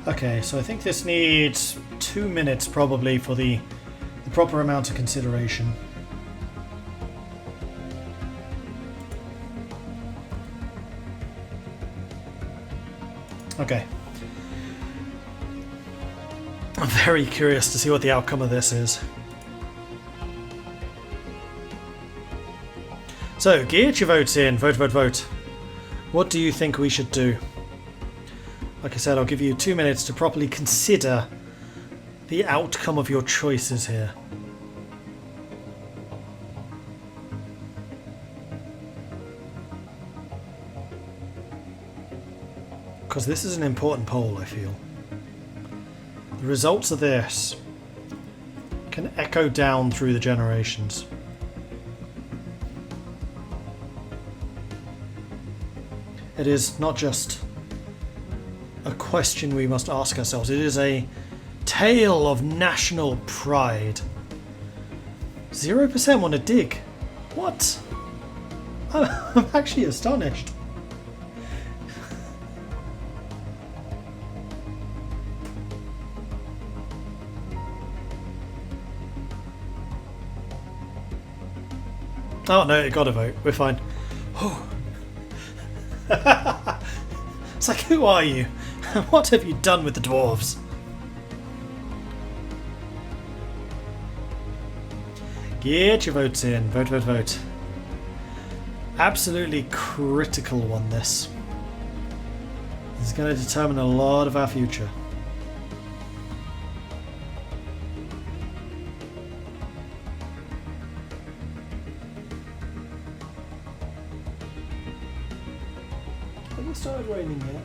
Okay, so I think this needs 2 minutes probably for the proper amount of consideration. Okay. I'm very curious to see what the outcome of this is. So, get your votes in. Vote, vote, vote. What do you think we should do? Like I said, I'll give you 2 minutes to properly consider the outcome of your choices here. Because this is an important poll, I feel. The results of this can echo down through the generations. It is not just a question we must ask ourselves, it is a tale of national pride. 0% want to dig. What? I'm actually astonished. Oh no, you gotta vote. We're fine. It's like, who are you? What have you done with the dwarves? Get your votes in. Vote, vote, vote. Absolutely critical one, this. This is going to determine a lot of our future. Have it started raining yet?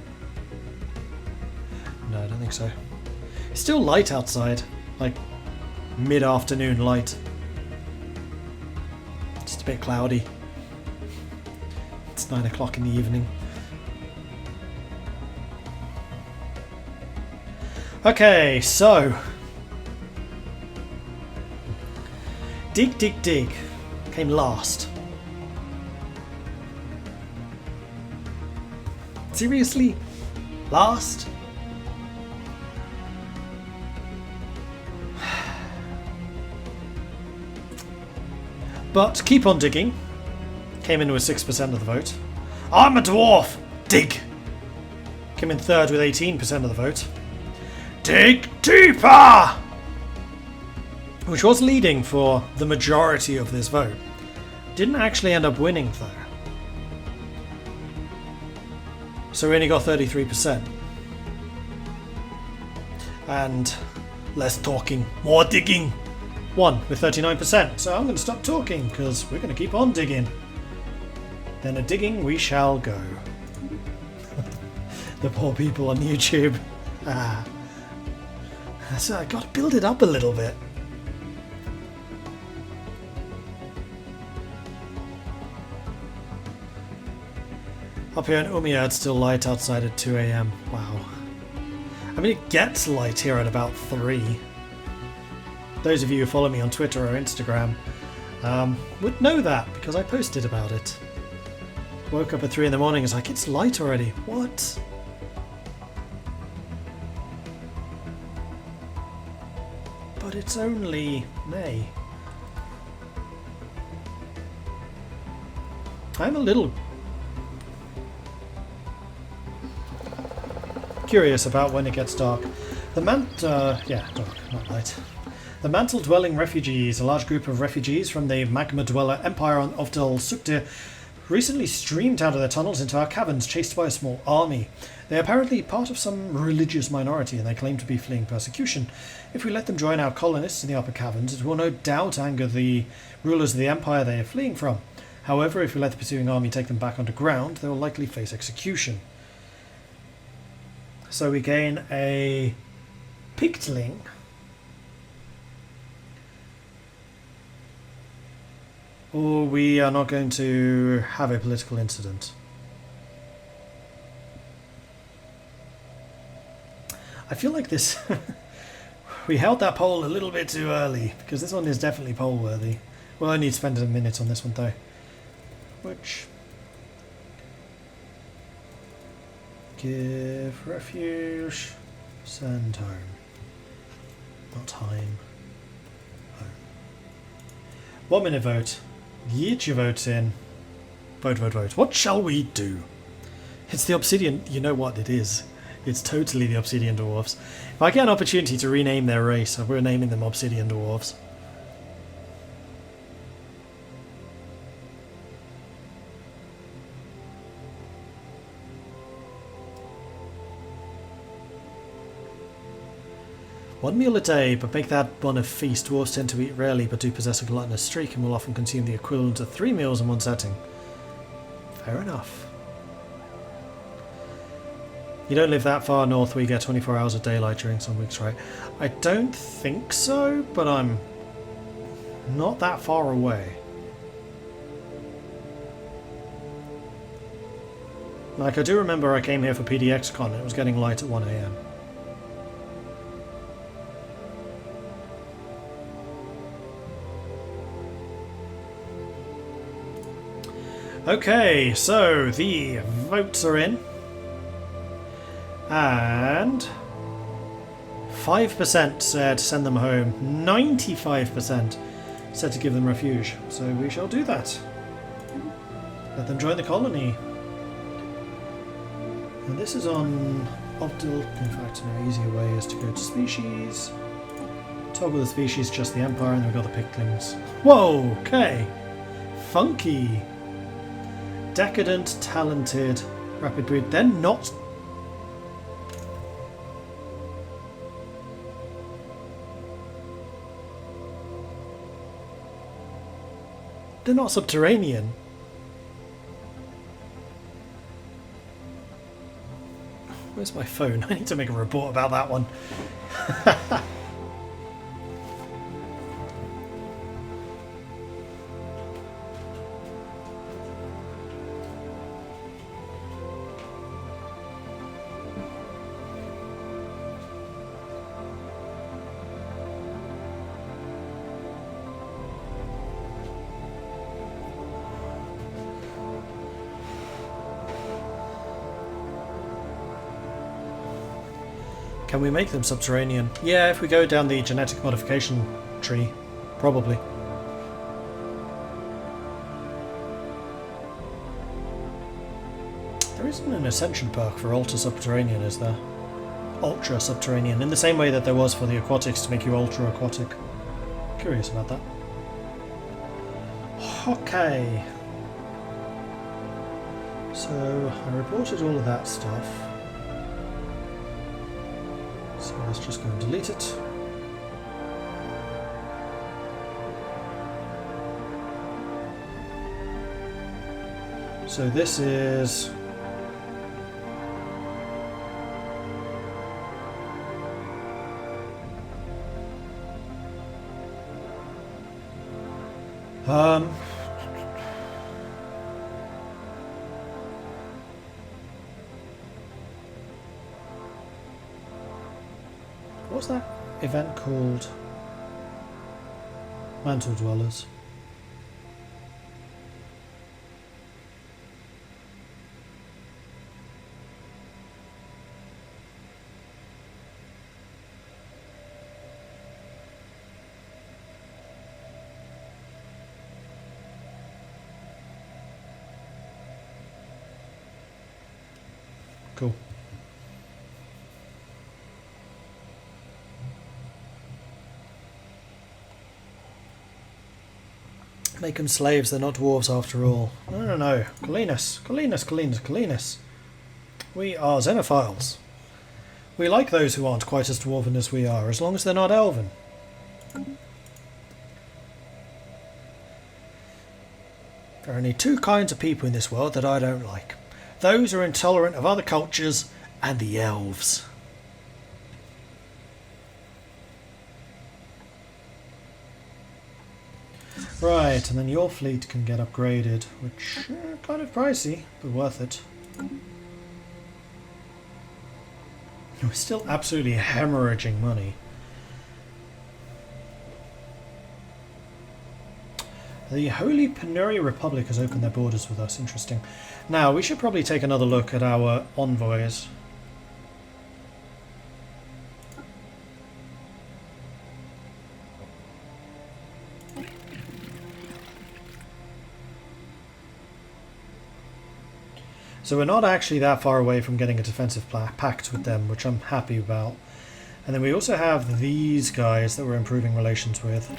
No, I don't think so. It's still light outside, like mid-afternoon light. Just a bit cloudy. It's 9 o'clock in the evening. Okay, so Dig Dig Dig came last. Seriously? Last? But Keep on Digging came in with 6% of the vote. I'm a dwarf! Dig! Came in third with 18% of the vote. Dig deeper! Which was leading for the majority of this vote. Didn't actually end up winning though. So we only got 33%. And less talking, more digging. Won with 39%. So I'm going to stop talking because we're going to keep on digging. Then a digging we shall go. The poor people on YouTube. So I got to build it up a little bit. Up here in Umayyad, it's still light outside at 2 AM. Wow. I mean, it gets light here at about 3. Those of you who follow me on Twitter or Instagram would know that because I posted about it. Woke up at 3 in the morning, it's like, it's light already. What? But it's only May. I'm a little curious about when it gets dark. The dark, not light. The Mantle-dwelling refugees, a large group of refugees from the magma-dweller empire on Ovdal Tungr, recently streamed out of their tunnels into our caverns, chased by a small army. They are apparently part of some religious minority, and they claim to be fleeing persecution. If we let them join our colonists in the upper caverns, it will no doubt anger the rulers of the empire they are fleeing from. However, if we let the pursuing army take them back underground, they will likely face execution. So we gain a Pictling. Or we are not going to have a political incident. I feel like this... we held that poll a little bit too early, because this one is definitely poll worthy. We'll only spend a minute on this one though. Which... give refuge... Send home. Not time. Home. 1 minute vote. Get your votes in. Vote, vote, vote. What shall we do? It's the Obsidian. You know what it is. It's totally the Obsidian Dwarves. If I get an opportunity to rename their race, we're naming them Obsidian Dwarves. One meal a day, but make that one a feast. Dwarves tend to eat rarely, but do possess a gluttonous streak and will often consume the equivalent of 3 meals in one setting. Fair enough. You don't live that far north where you get 24 hours of daylight during some weeks, right? I don't think so, but I'm not that far away. Like, I do remember I came here for PDXCon and it was getting light at 1 AM. Okay, so the votes are in. And 5% said send them home. 95% said to give them refuge. So we shall do that. Let them join the colony. And this is on Ovdal. In fact, no easier way is to go to species. Toggle the species, just the Empire, and then we've got the Picklings. Whoa, okay. Funky. Decadent, talented, rapid breed. They're not... They're not subterranean. Where's my phone? I need to make a report about that one. Can we make them subterranean? Yeah, if we go down the genetic modification tree, probably. There isn't an ascension perk for ultra subterranean, is there? Ultra subterranean, in the same way that there was for the aquatics to make you ultra aquatic. Curious about that. Okay. So I reported all of that stuff. So let's just go and delete it. So this is... what's that event called? Mantle Dwellers. Cool. Make them slaves, they're not dwarves after all. No. Colinus. We are xenophiles. We like those who aren't quite as dwarven as we are, as long as they're not elven. There are only two kinds of people in this world that I don't like. Those who are intolerant of other cultures, and the elves. Right, and then your fleet can get upgraded, which kind of pricey, but worth it. We're still absolutely hemorrhaging money. The Holy Penuri Republic has opened their borders with us. Interesting. Now, we should probably take another look at our envoys. So we're not actually that far away from getting a defensive pact with them, which I'm happy about. And then we also have these guys that we're improving relations with.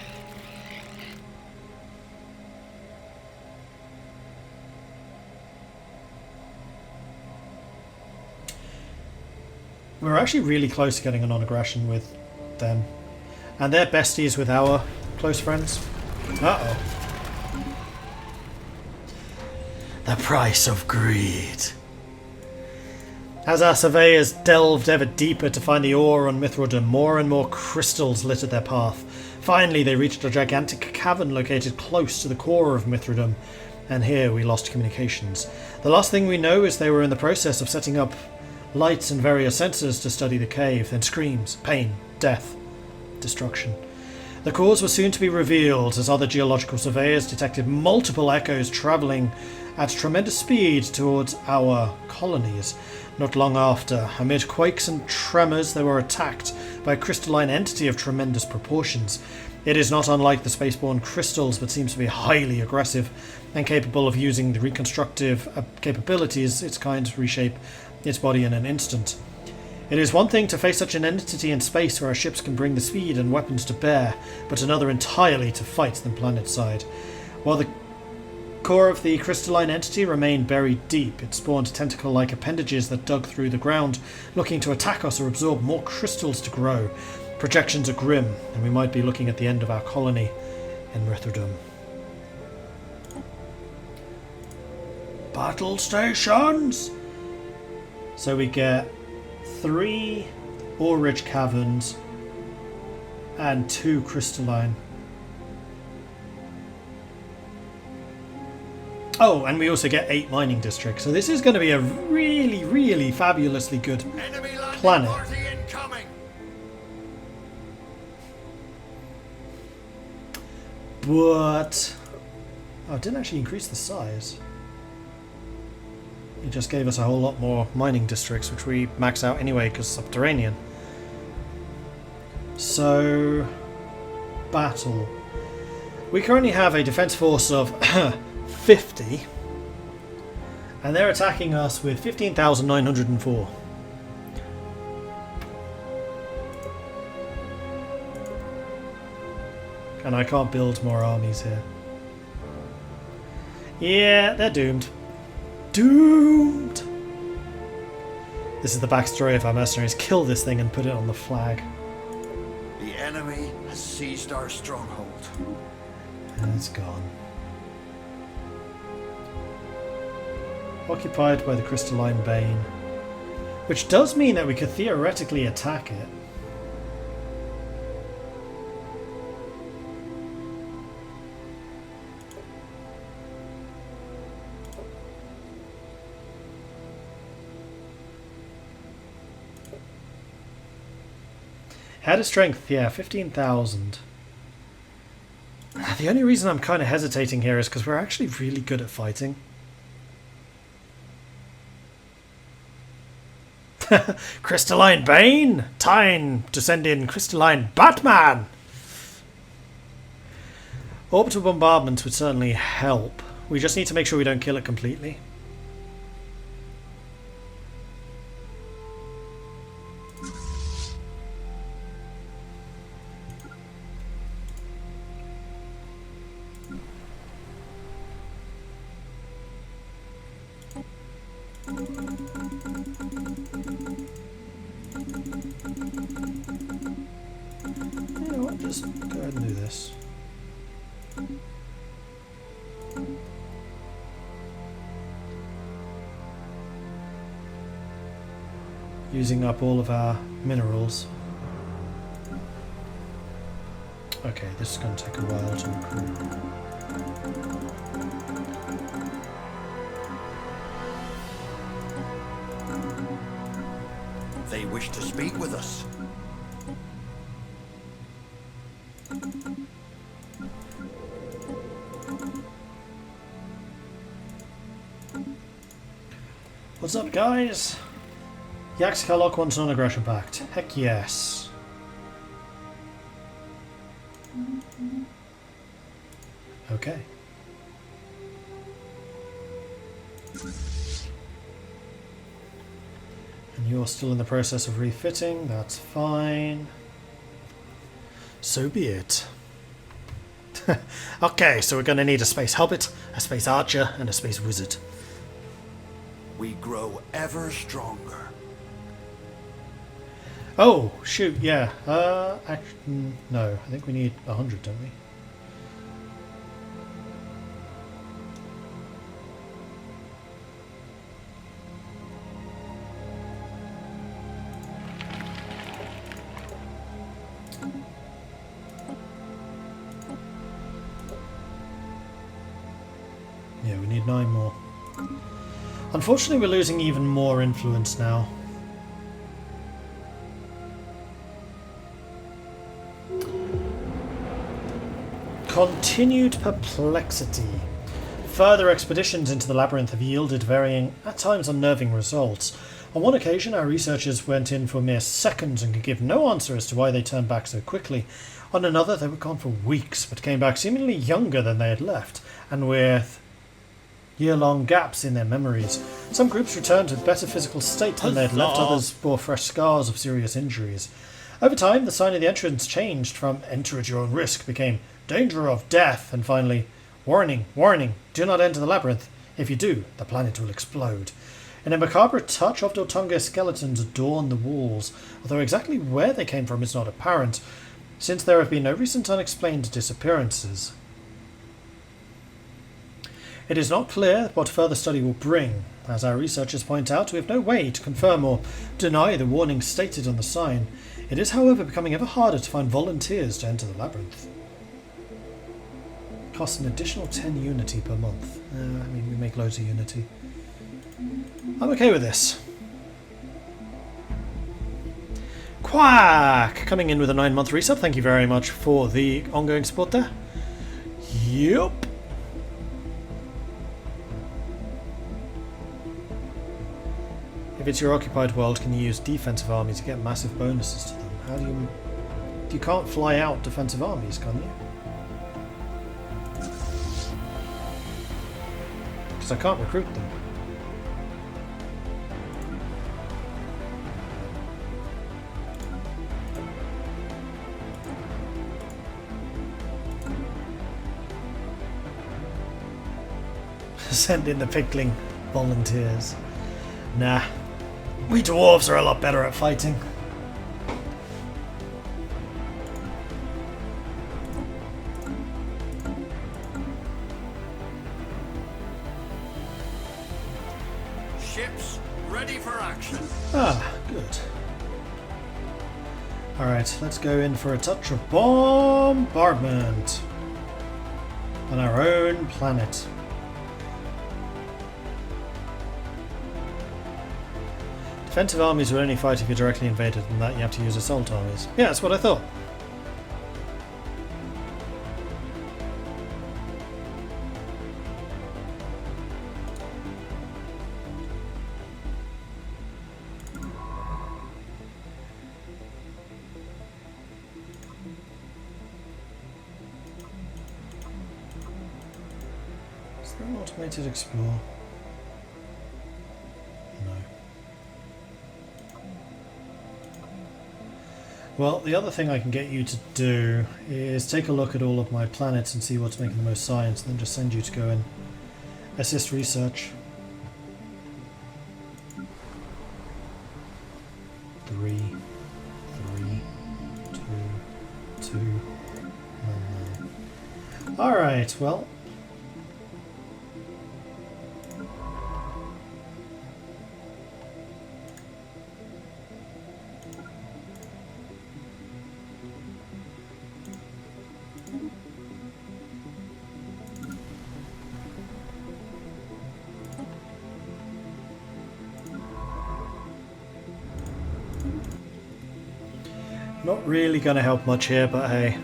We're actually really close to getting a non-aggression with them. And they're besties with our close friends. Uh-oh. The price of greed. As our surveyors delved ever deeper to find the ore on Mithrodom, more and more crystals littered their path. Finally, they reached a gigantic cavern located close to the core of Mithrodom, and here we lost communications. The last thing we know is they were in the process of setting up lights and various sensors to study the cave, then screams, pain, death, destruction. The cause was soon to be revealed as other geological surveyors detected multiple echoes travelling at tremendous speed towards our colonies. Not long after, amid quakes and tremors, they were attacked by a crystalline entity of tremendous proportions. It is not unlike the spaceborne crystals, but seems to be highly aggressive and capable of using the reconstructive capabilities its kind to reshape its body in an instant. It is one thing to face such an entity in space where our ships can bring the speed and weapons to bear, but another entirely to fight them planetside. While the core of the crystalline entity remained buried deep, it spawned tentacle-like appendages that dug through the ground, looking to attack us or absorb more crystals to grow. Projections are grim, and we might be looking at the end of our colony in Mithrodom. Battle stations! So we get 3 ore-rich caverns and 2 crystalline. Oh, and we also get 8 mining districts. So this is going to be a really, really fabulously good planet. But oh, it didn't actually increase the size. It just gave us a whole lot more mining districts, which we max out anyway because subterranean. So, battle. We currently have a defense force of 50, and they're attacking us with 15,904. And I can't build more armies here. Yeah, they're doomed. Doomed! This is the backstory of our mercenaries. Kill this thing and put it on the flag. The enemy has seized our stronghold. And it's gone. Occupied by the crystalline bane. Which does mean that we could theoretically attack it. Had a strength, yeah, 15,000. The only reason I'm kind of hesitating here is because we're actually really good at fighting. Crystalline Bane! Time to send in Crystalline Batman! Orbital bombardment would certainly help. We just need to make sure we don't kill it completely. You know what, just go ahead and do this. Using up all of our minerals. Okay, this is going to take a while to recruit. They wish to speak with us. What's up, guys? Yaxkalok wants non-aggression pact. Heck yes. Okay. And you're still in the process of refitting, that's fine. So be it. Okay, so we're going to need a space hobbit, a space archer, and a space wizard. We grow ever stronger. Oh, shoot, yeah. No, I think we need 100, don't we? Yeah, we need 9 more. Unfortunately, we're losing even more influence now. Continued perplexity. Further expeditions into the labyrinth have yielded varying, at times unnerving results. On one occasion, our researchers went in for mere seconds and could give no answer as to why they turned back so quickly. On another, they were gone for weeks, but came back seemingly younger than they had left, and with year-long gaps in their memories. Some groups returned to better physical state than they had left, others bore fresh scars of serious injuries. Over time, the sign of the entrance changed from "enter at your own risk" became "danger of death," and finally, "warning, warning, do not enter the labyrinth. If you do, the planet will explode." In a macabre touch, Ovdal Tungr skeletons adorn the walls, although exactly where they came from is not apparent, since there have been no recent unexplained disappearances. It is not clear what further study will bring. As our researchers point out, we have no way to confirm or deny the warning stated on the sign. It is, however, becoming ever harder to find volunteers to enter the labyrinth. It costs an additional 10 unity per month. We make loads of unity. I'm okay with this. Quack! Coming in with a 9-month resub. Thank you very much for the ongoing support there. Yup. If it's your occupied world, can you use defensive armies to get massive bonuses to them? How do you... You can't fly out defensive armies, can you? Because I can't recruit them. Send in the pickling volunteers. Nah. We dwarves are a lot better at fighting. Ships ready for action. Ah, good. Alright, let's go in for a touch of bombardment on our own planet. Defensive armies will only fight if you're directly invaded, and that you have to use assault armies. Yeah, that's what I thought. Is there an automated explore? No. Well, the other thing I can get you to do is take a look at all of my planets and see what's making the most science, and then just send you to go and assist research. 3, 3, 2, 2, 9. Alright, well. Not really going to help much here, but hey.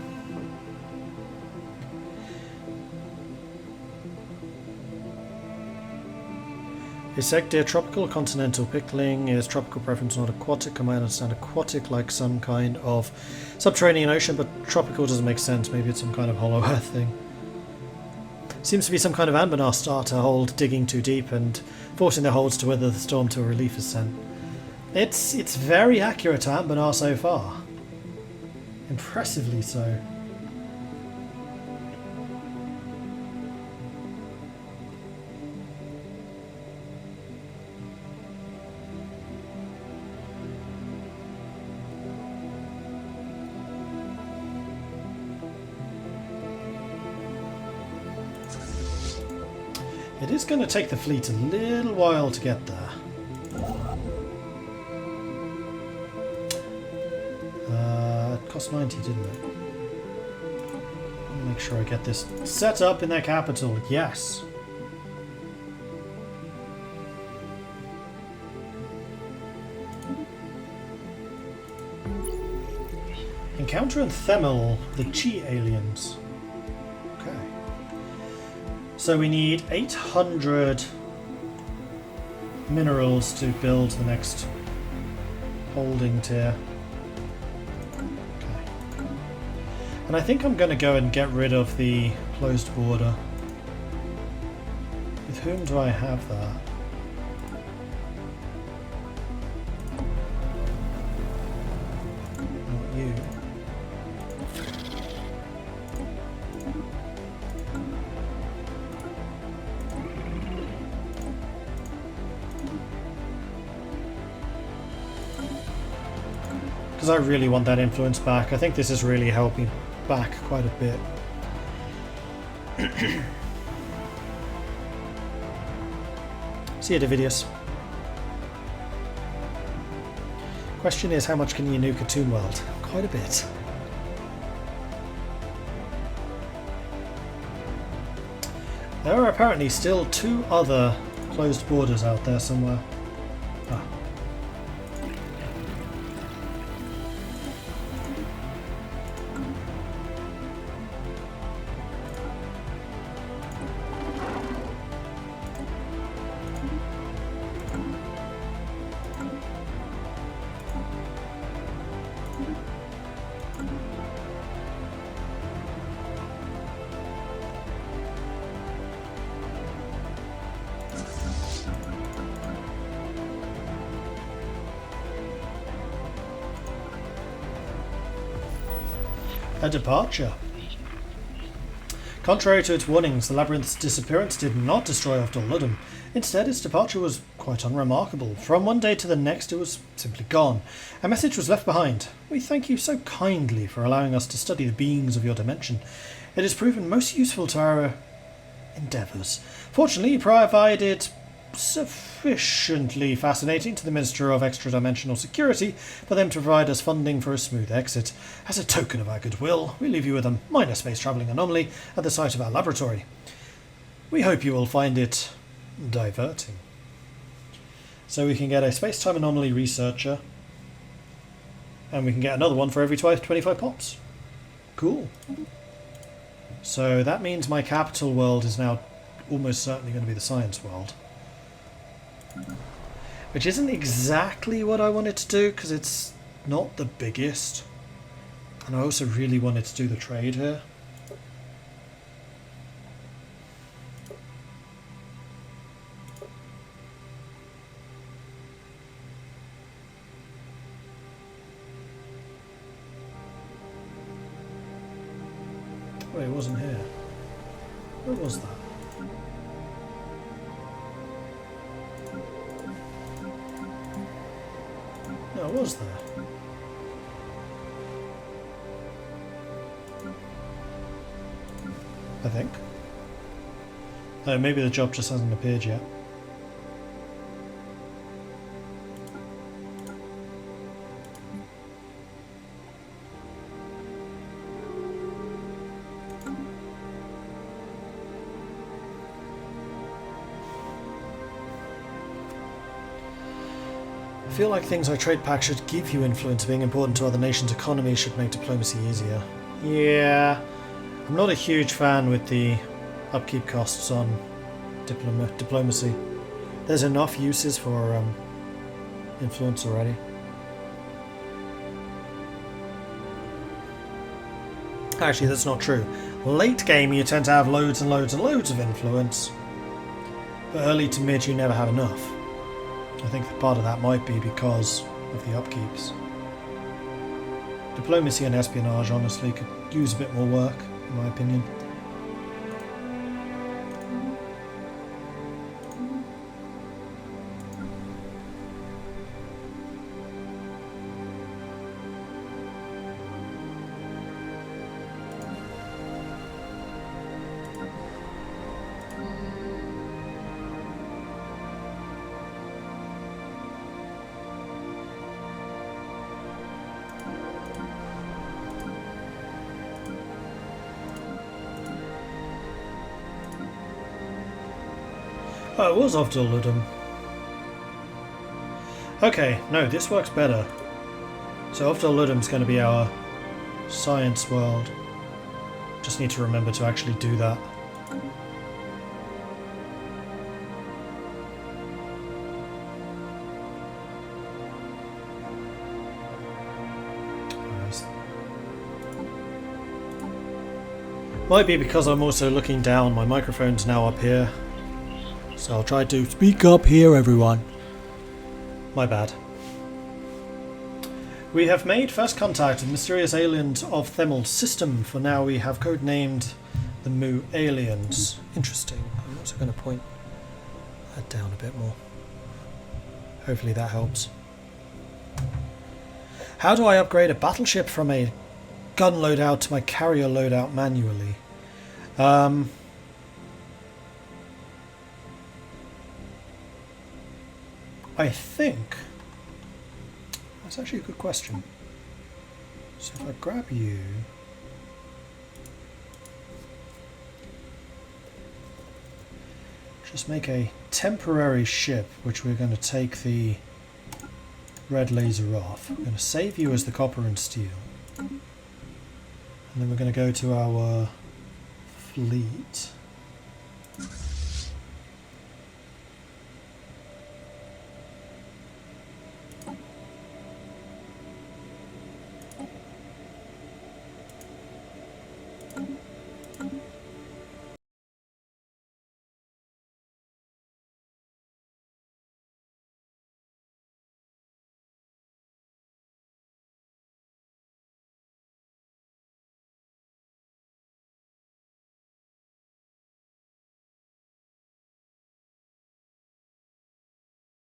Is Segdeer tropical or continental? Pickling is tropical preference, not aquatic. I might understand aquatic like some kind of subterranean ocean, but tropical doesn't make sense. Maybe it's some kind of hollow earth thing. Seems to be some kind of Anbennar starter hold digging too deep and forcing their holds to weather the storm till relief is sent. It's very accurate to Anbennar so far. Impressively so. It is going to take the fleet a little while to get there. It cost 90, didn't it? I'll make sure I get this set up in their capital. Yes. Encounter in Themel, the Chi aliens. Okay. So we need 800 minerals to build the next holding tier. Okay. And I think I'm going to go and get rid of the closed border. With whom do I have that? Not you. Because I really want that influence back. I think this is really helping back quite a bit. See you, Davidius. Question is, how much can you nuke a Toon World? Quite a bit. There are apparently still 2 other closed borders out there somewhere. Ah. A departure. Contrary to its warnings, the labyrinth's disappearance did not destroy Ovdal Tungr. Instead, its departure was quite unremarkable. From one day to the next, it was simply gone. A message was left behind. We thank you so kindly for allowing us to study the beings of your dimension. It has proven most useful to our endeavours. Fortunately, you provided sufficiently fascinating to the Minister of Extra-Dimensional Security for them to provide us funding for a smooth exit. As a token of our goodwill, we leave you with a minor space-travelling anomaly at the site of our laboratory. We hope you will find it diverting. So we can get a space-time anomaly researcher, and we can get another one for every 25 pops. Cool. So that means my capital world is now almost certainly going to be the science world. Which isn't exactly what I wanted to do, because it's not the biggest. And I also really wanted to do the trade here. Wait, it wasn't here. Where was that? No, it was there. I think. Oh, maybe the job just hasn't appeared yet. I feel like things like trade pack should give you influence. Being important to other nations' economies should make diplomacy easier. Yeah, I'm not a huge fan with the upkeep costs on diplomacy. There's enough uses for influence already. Actually, that's not true. Late game, you tend to have loads and loads and loads of influence. But early to mid, you never have enough. I think that part of that might be because of the upkeeps. Diplomacy and espionage honestly could use a bit more work, in my opinion. Oh, it was Ovdal Tungr. Okay, no, this works better. So Ovdal Tungr is going to be our science world. Just need to remember to actually do that. Might be because I'm also looking down. My microphone's now up here. So I'll try to speak up here, everyone. My bad. We have made first contact with mysterious aliens of Themel's system. For now we have codenamed the Mu aliens. Interesting. I'm also going to point that down a bit more. Hopefully that helps. How do I upgrade a battleship from a gun loadout to my carrier loadout manually? I think that's actually a good question. So if I grab you, just make a temporary ship, which we're going to take the red laser off. I'm going to save you as the copper and steel, and then we're going to go to our fleet.